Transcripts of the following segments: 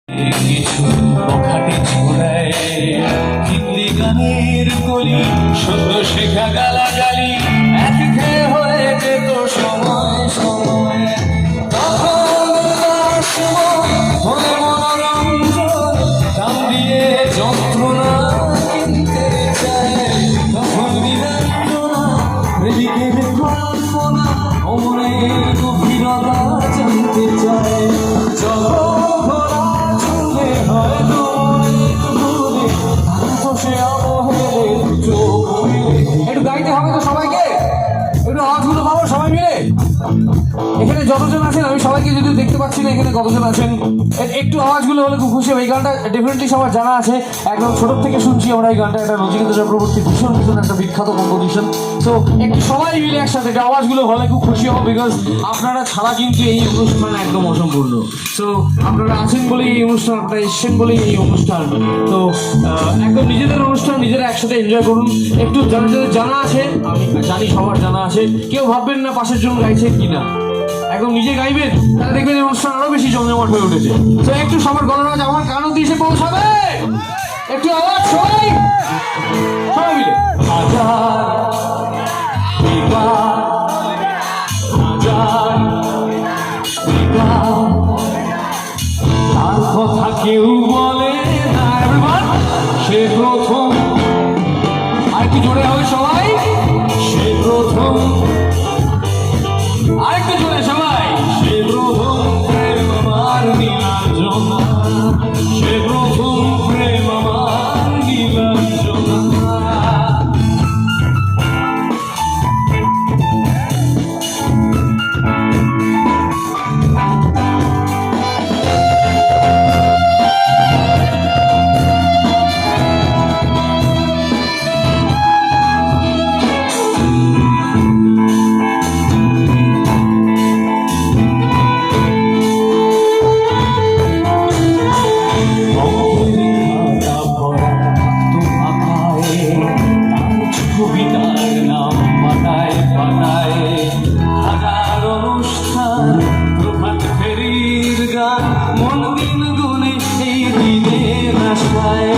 কিছু বখাটে ছোড়ায় হিন্দি গানের কলি সদ্য শেখা গালাগালি এক খেয়ে হয়ে যেত সময় সময় তখন মনে মনোরঞ্জন দাম দিয়ে যন্ত্রণা কিনতে চায় তখন নিরঞ্জনা প্রেমিকের কল্পনা অমনের গভীরতা জানতে চায় একটু গাইতে হবে তো সবাইকে, একটু আওয়াজগুলো পাবো সবাই মিলে। এখানে যতজন আছেন আমি সবাইকে যদি দেখতে পাচ্ছি না এখানে কতজন আছেন, একটু আওয়াজগুলো হলে খুব খুশি হবে। এই গানটা ডেফিনেটলি সবার জানা আছে, একদম ছোট থেকে শুনছি আমরা এই গানটা। এটা নচিকেতা চক্রবর্তী ভীষণ ভীষণ একটা বিখ্যাত কম্পোজিশন। তো একটু সবাই মিলে একসাথে এটা আওয়াজগুলো হলে খুব খুশি হবো, বিকজ আপনারা ছাড়া কিন্তু এই অনুষ্ঠান একদম অসম্পূর্ণ। তো আপনারা আছেন বলেই এই অনুষ্ঠান, আপনারা এসছেন বলেই এই অনুষ্ঠান। তো একদম নিজেদের অনুষ্ঠান নিজেরা একসাথে এনজয় করুন। একটু যারা যাদের জানা আছে, আমি জানি সবার জানা আছে, কেউ ভাববেন না পাশের জন্য গাইছে কিনা, একদম নিজে গাইবেন, তাহলে দেখবেন অনুষ্ঠান আরো বেশি জমজমাট হয়ে উঠেছে। তো একটু সবার গণরাজ আমার কান অব্দি এসে পৌঁছাবে, একটু আওয়াজ সবাই সবাই মিলে। তার কথা কেউ বলে না, সে প্রথম, আরেকটু জোরে হবে সবাই, সে প্রথম, আরেকটু জোরে সবাই, সে প্রথম প্রেম আমার নীলাঞ্জনা, সে প্রথম প্রেম আমার নীলাঞ্জনা। কবিতার নাম পাতায় পাতায় হাজার অনুষ্ঠান, প্রভাত ফেরির গান, মন দিন গুনে এই দিনের আশায়,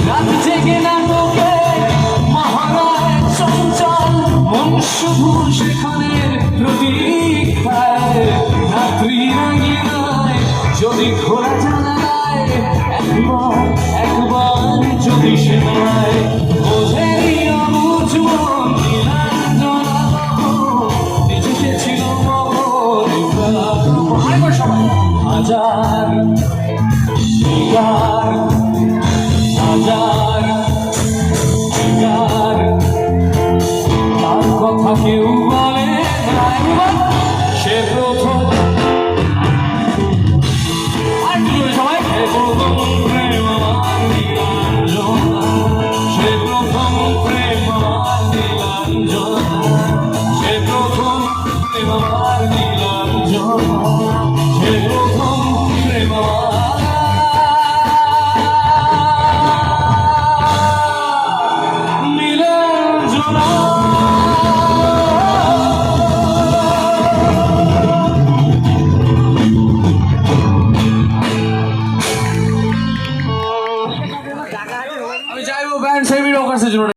রাত জেগে নাটকে মহারায় চঞ্চল, মন শুধু সেখানের প্রতীক্ষায়, রাত্রি রাঙিনায় যদি ঘোরা জানায়, একবার একবার যদি সে নয় বোঝেনি হাজার হাজার হাজার তার কথা কেউ বলে না, সে প্রথম, সবাই সে প্রথম প্রেম আমার নীলাঞ্জনা, সে প্রথম প্রেম আমার নীলাঞ্জনা, সে প্রথম প্রেম আমার নীলাঞ্জনা, সে প্রথম প্রেম আমার